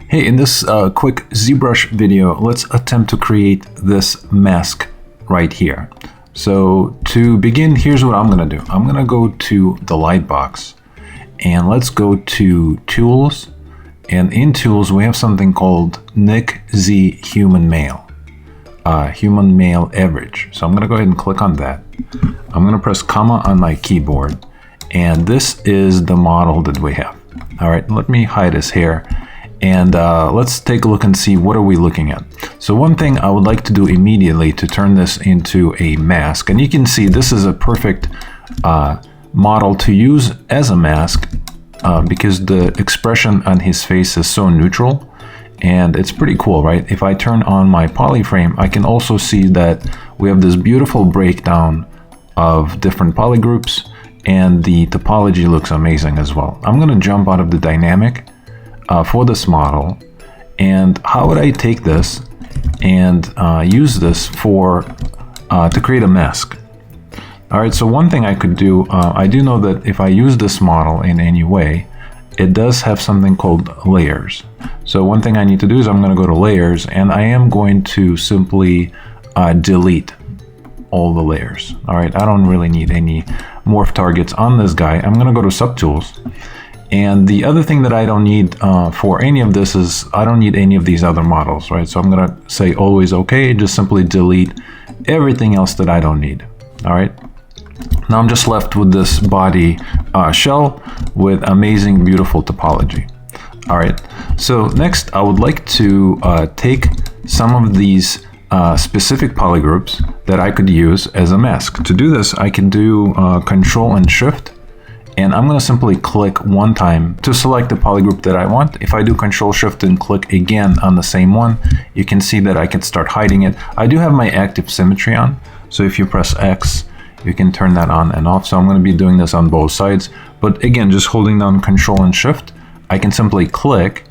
Hey, in this quick ZBrush video, let's attempt to create this mask right here. So to begin, here's what I'm gonna do. I'm gonna go to the light box and let's go to Tools. And in Tools, we have something called Nick Z Human Male, Human Male Average. So I'm gonna go ahead and click on that. I'm gonna press comma on my keyboard. And this is the model that we have. All right, let me hide his hair. And let's take a look and see what are we looking at. So one thing I would like to do immediately to turn this into a mask, and you can see this is a perfect model to use as a mask because the expression on his face is so neutral and it's pretty cool, right? If I turn on my polyframe, I can also see that we have this beautiful breakdown of different polygroups, and the topology looks amazing as well. I'm going to jump out of the dynamic for this model, and how would I take this and use this for to create a mask? All right, so one thing I could do, I do know that if I use this model in any way, it does have something called layers. So one thing I need to do is I'm going to go to layers, and I am going to simply delete all the layers. All right, I don't really need any morph targets on this guy. I'm going to go to subtools. And the other thing that I don't need for any of this is I don't need any of these other models, right? So I'm going to say always okay, just simply delete everything else that I don't need. All right. Now I'm just left with this body shell with amazing, beautiful topology. All right. So next I would like to take some of these specific polygroups that I could use as a mask. To do this, I can do Control and Shift. And I'm going to simply click one time to select the polygroup that I want. If I do Control Shift and click again on the same one, you can see that I can start hiding it. I do have my active symmetry on. So if you press X, you can turn that on and off. So I'm going to be doing this on both sides. But again, just holding down Control and Shift, I can simply click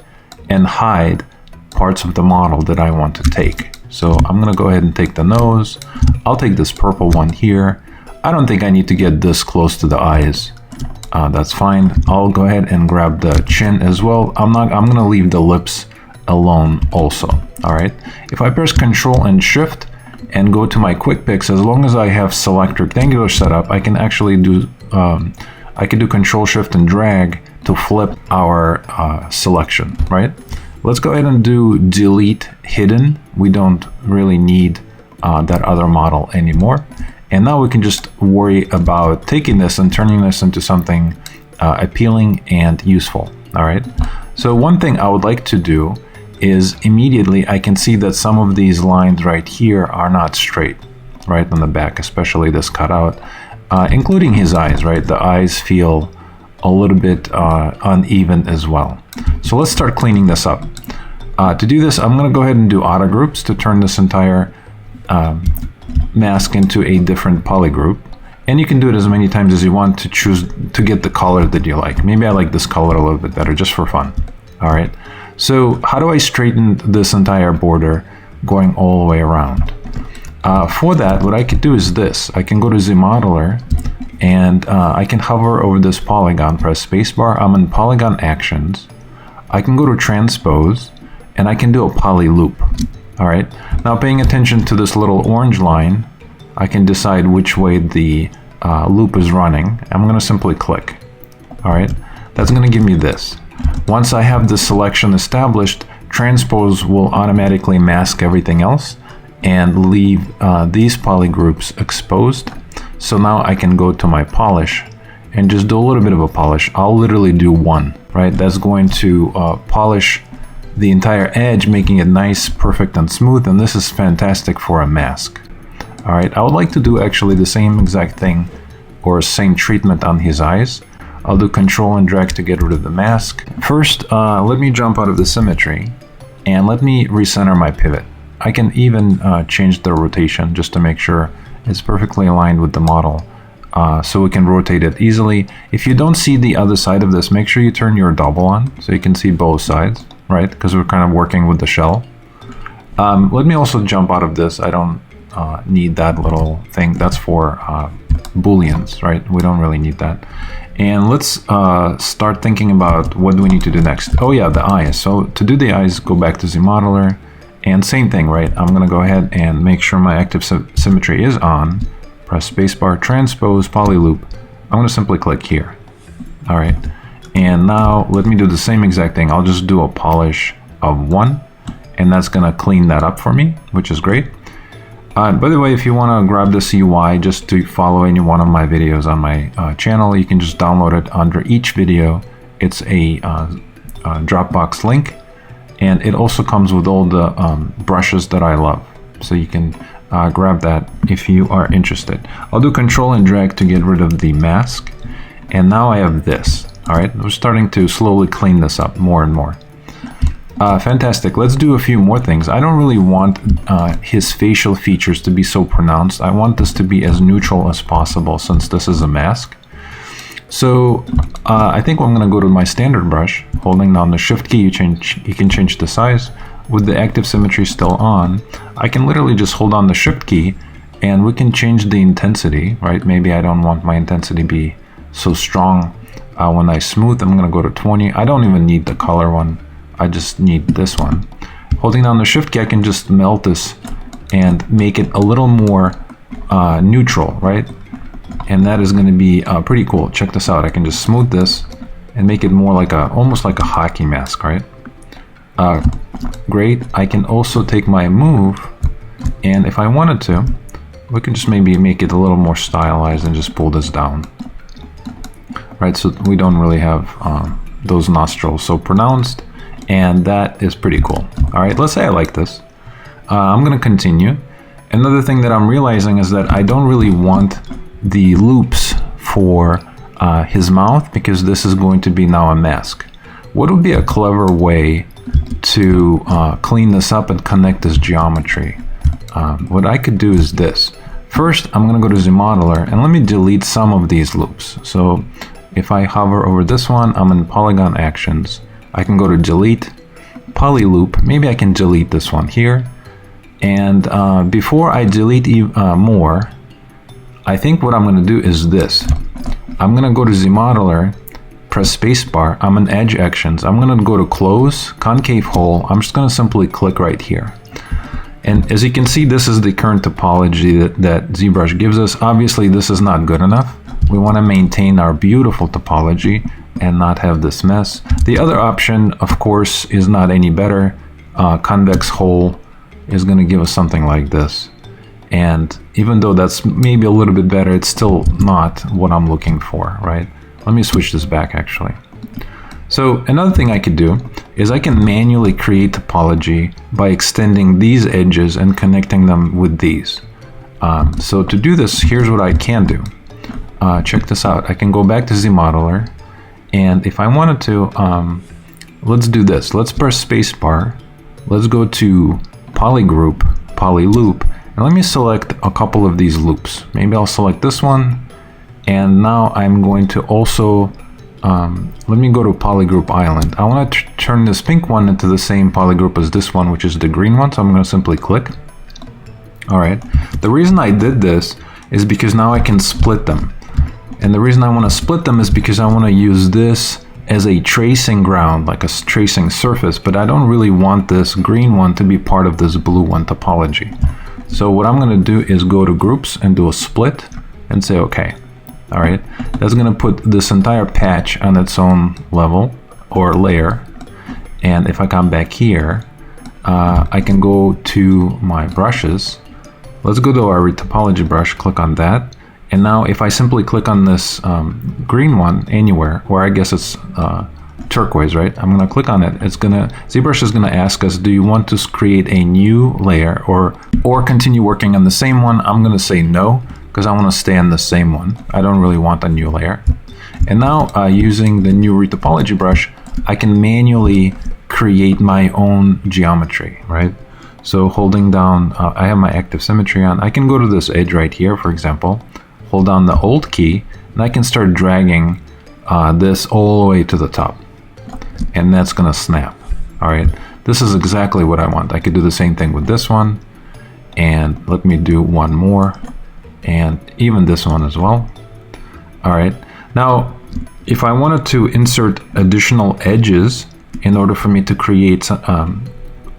and hide parts of the model that I want to take. So I'm going to go ahead and take the nose. I'll take this purple one here. I don't think I need to get this close to the eyes. That's fine. I'll go ahead and grab the chin as well. I'm going to leave the lips alone also. All right. If I press Control and Shift and go to my quick picks, as long as I have select rectangular setup, I can actually do I can do Control Shift and drag to flip our selection. Right. Let's go ahead and do delete hidden. We don't really need that other model anymore. And now we can just worry about taking this and turning this into something appealing and useful. All right. So one thing I would like to do is immediately I can see that some of these lines right here are not straight, right on the back, especially this cutout, including his eyes, right? The eyes feel a little bit uneven as well. So let's start cleaning this up. To do this, I'm going to go ahead and do auto groups to turn this entire mask into a different polygroup, and you can do it as many times as you want to choose to get the color that you like. Maybe I like this color a little bit better just for fun. All right, so how do I straighten this entire border going all the way around? For that, what I could do is this. I can go to ZModeler and I can hover over this polygon, press spacebar. I'm in polygon actions. I can go to transpose and I can do a poly loop. All right, now paying attention to this little orange line, I can decide which way the loop is running. I'm going to simply click. All right, that's going to give me this. Once I have the selection established, transpose will automatically mask everything else and leave these polygroups exposed. So now I can go to my polish and just do a little bit of a polish. I'll literally do one, right? That's going to polish the entire edge, making it nice, perfect, and smooth. And this is fantastic for a mask. All right, I would like to do actually the same exact thing or same treatment on his eyes. I'll do Control and drag to get rid of the mask. First, let me jump out of the symmetry and let me recenter my pivot. I can even change the rotation just to make sure it's perfectly aligned with the model so we can rotate it easily. If you don't see the other side of this, make sure you turn your double on so you can see both sides, right? Because we're kind of working with the shell. Let me also jump out of this. I don't need that little thing. That's for booleans, right? We don't really need that. And let's start thinking about what do we need to do next. Oh yeah, the eyes. So to do the eyes, go back to ZModeler, and same thing, right? I'm gonna go ahead and make sure my active symmetry is on. Press spacebar, transpose, polyloop. I'm gonna simply click here. All right, and now let me do the same exact thing. I'll just do a polish of 1, and that's gonna clean that up for me, which is great. By the way, if you want to grab this UI just to follow any one of my videos on my channel, you can just download it under each video. It's a Dropbox link, and it also comes with all the brushes that I love. So you can grab that if you are interested. I'll do Control and drag to get rid of the mask. And now I have this. All right, we're starting to slowly clean this up more and more. Fantastic. Let's do a few more things. I don't really want his facial features to be so pronounced. I want this to be as neutral as possible since this is a mask. So I think I'm going to go to my standard brush. Holding down the Shift key, you can change the size. With the active symmetry still on, I can literally just hold on the Shift key and we can change the intensity, right? Maybe I don't want my intensity to be so strong. When I smooth, I'm going to go to 20. I don't even need the color one. I just need this one. Holding down the Shift key, I can just melt this and make it a little more neutral, right? And that is going to be pretty cool. Check this out. I can just smooth this and make it more like almost like a hockey mask, right? Great. I can also take my move, and if I wanted to, we can just maybe make it a little more stylized and just pull this down, right? So we don't really have those nostrils so pronounced. And that is pretty cool. All right, let's say I like this. I'm gonna continue. Another thing that I'm realizing is that I don't really want the loops for his mouth because this is going to be now a mask. What would be a clever way to clean this up and connect this geometry? What I could do is this. First, I'm gonna go to ZModeler and let me delete some of these loops. So if I hover over this one, I'm in Polygon Actions. I can go to delete, polyloop. Maybe I can delete this one here. And before I delete more, I think what I'm going to do is this. I'm going to go to ZModeler, press spacebar. I'm in Edge Actions. I'm going to go to Close, Concave Hole. I'm just going to simply click right here. And as you can see, this is the current topology that ZBrush gives us. Obviously, this is not good enough. We want to maintain our beautiful topology and not have this mess. The other option, of course, is not any better. Convex hole is going to give us something like this. And even though that's maybe a little bit better, it's still not what I'm looking for, right? Let me switch this back, actually. So another thing I could do is I can manually create topology by extending these edges and connecting them with these. So to do this, here's what I can do. Check this out. I can go back to ZModeler. And if I wanted to, let's do this. Let's press spacebar. Let's go to polygroup, polyloop, and let me select a couple of these loops. Maybe I'll select this one. And now I'm going to also, let me go to polygroup island. I want to turn this pink one into the same polygroup as this one, which is the green one. So I'm going to simply click. All right. The reason I did this is because now I can split them. And the reason I want to split them is because I want to use this as a tracing ground, like a tracing surface, but I don't really want this green one to be part of this blue one topology. So what I'm going to do is go to groups and do a split and say, okay, all right, that's going to put this entire patch on its own level or layer. And if I come back here, I can go to my brushes. Let's go to our retopology brush, click on that. And now if I simply click on this green one anywhere, or I guess it's turquoise, right? I'm gonna click on it. ZBrush is gonna ask us, do you want to create a new layer or continue working on the same one? I'm gonna say no, because I wanna stay on the same one. I don't really want a new layer. And now using the new retopology brush, I can manually create my own geometry, right? So holding down, I have my active symmetry on. I can go to this edge right here, for example, hold down the Alt key, and I can start dragging this all the way to the top. And that's gonna snap, all right? This is exactly what I want. I could do the same thing with this one, and let me do one more, and even this one as well. All right, now If I wanted to insert additional edges in order for me to create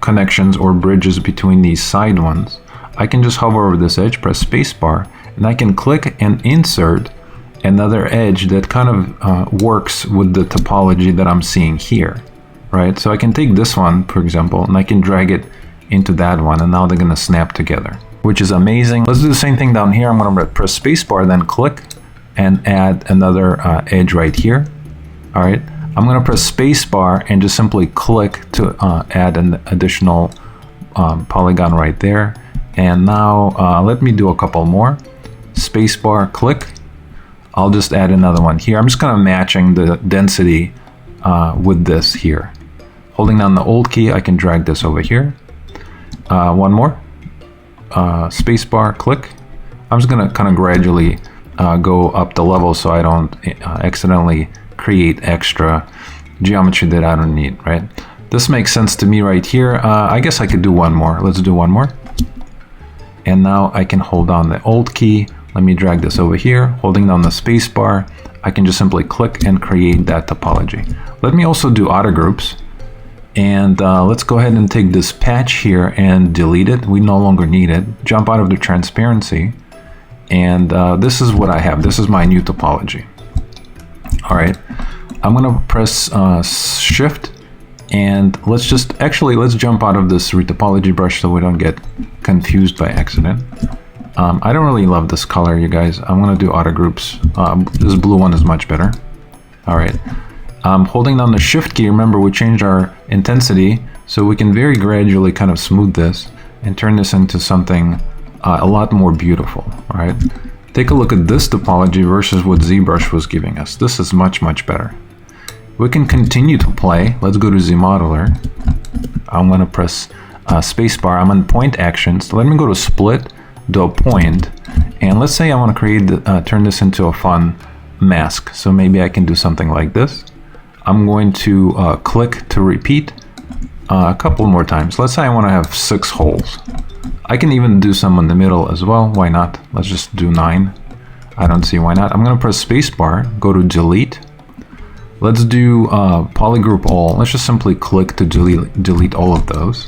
connections or bridges between these side ones, I can just hover over this edge, press spacebar, and I can click and insert another edge that kind of works with the topology that I'm seeing here, right? So I can take this one, for example, and I can drag it into that one, and now they're going to snap together, which is amazing. Let's do the same thing down here. I'm going to press spacebar, then click and add another edge right here. All right, I'm going to press spacebar and just simply click to add an additional polygon right there. And now let me do a couple more. Spacebar, click. I'll just add another one here. I'm just kind of matching the density with this here. Holding down the Alt key, I can drag this over here. One more. Spacebar, click. I'm just going to kind of gradually go up the level so I don't accidentally create extra geometry that I don't need, right? This makes sense to me right here. I guess I could do one more. Let's do one more. And now I can hold down the Alt key. Let me drag this over here. Holding down the space bar, I can just simply click and create that topology. Let me also do auto groups. And let's go ahead and take this patch here and delete it. We no longer need it. Jump out of the transparency. And this is what I have. This is my new topology. All right. I'm going to press Shift. And let's jump out of this retopology brush so we don't get confused by accident. I don't really love this color, you guys. I'm going to do auto groups. This blue one is much better. All right. Holding down the Shift key, remember we changed our intensity, so we can very gradually kind of smooth this and turn this into something a lot more beautiful. All right. Take a look at this topology versus what ZBrush was giving us. This is much, much better. We can continue to play. Let's go to ZModeler. I'm going to press spacebar. I'm on point actions. Let me go to split, do a point, and let's say I want to create, turn this into a fun mask. So maybe I can do something like this. I'm going to click to repeat a couple more times. Let's say I want to have 6 holes. I can even do some in the middle as well. Why not? Let's just do 9. I don't see why not. I'm going to press spacebar, go to delete. Let's do polygroup all. Let's just simply click to delete all of those.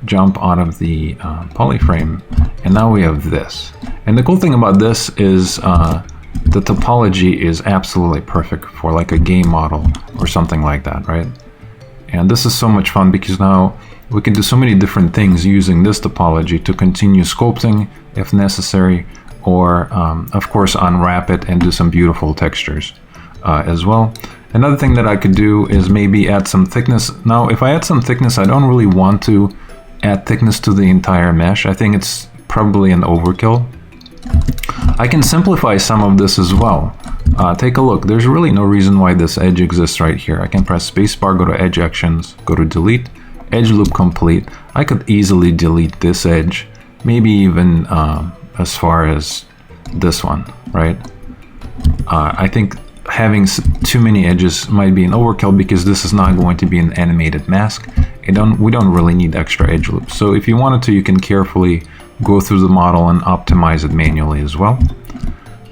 Jump out of the polyframe, and now we have this. And the cool thing about this is the topology is absolutely perfect for like a game model or something like that, right? And this is so much fun because now we can do so many different things using this topology to continue sculpting if necessary, or of course unwrap it and do some beautiful textures as well. Another thing that I could do is maybe add some thickness. Now, if I add some thickness, I don't really want to add thickness to the entire mesh. I think it's probably an overkill. I can simplify some of this as well. Take a look. There's really no reason why this edge exists right here. I can press spacebar, go to edge actions, go to delete, edge loop complete. I could easily delete this edge, maybe even as far as this one, right? I think having too many edges might be an overkill because this is not going to be an animated mask. We don't really need extra edge loops. So if you wanted to, you can carefully go through the model and optimize it manually as well.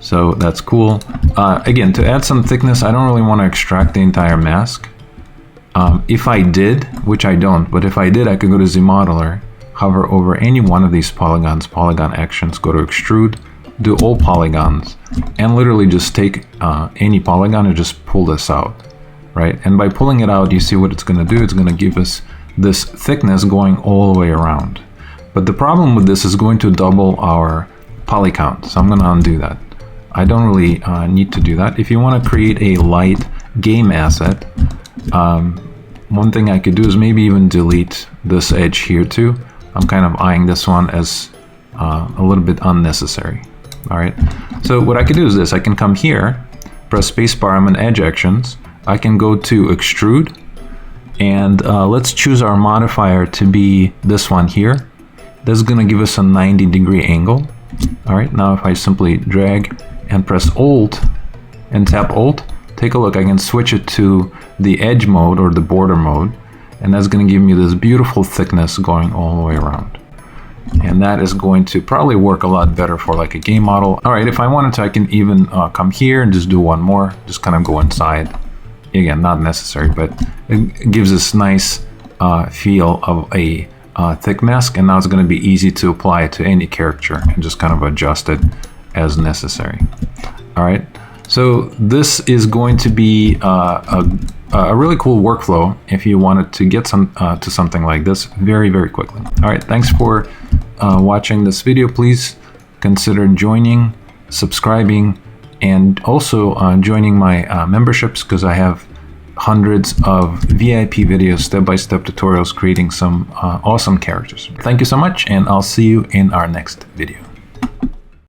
So that's cool. Again, to add some thickness, I don't really want to extract the entire mask. If I did, which I don't, but if I did, I could go to ZModeler, hover over any one of these polygons, polygon actions, go to extrude, do all polygons, and literally just take any polygon and just pull this out, right? And by pulling it out, you see what it's going to do. It's going to give us this thickness going all the way around. But the problem with this is going to double our poly count. So I'm going to undo that. I don't really need to do that. If you want to create a light game asset, one thing I could do is maybe even delete this edge here too. I'm kind of eyeing this one as a little bit unnecessary. All right, so what I can do is this. I can come here, press spacebar, I'm in edge actions. I can go to extrude, and let's choose our modifier to be this one here. This is going to give us a 90-degree angle. All right, now if I simply drag and press Alt and tap Alt, take a look, I can switch it to the edge mode or the border mode, and that's going to give me this beautiful thickness going all the way around. And that is going to probably work a lot better for like a game model. All right, if I wanted to, I can even come here and just do one more, just kind of go inside. Again, not necessary, but it gives this nice feel of a thick mask, and now it's going to be easy to apply it to any character and just kind of adjust it as necessary. All right, so this is going to be a really cool workflow if you wanted to get to something like this very, very quickly. All right, thanks for watching this video. Please consider joining, subscribing, and also joining my memberships, because I have hundreds of VIP videos, step-by-step tutorials creating some awesome characters. Thank you so much, and I'll see you in our next video.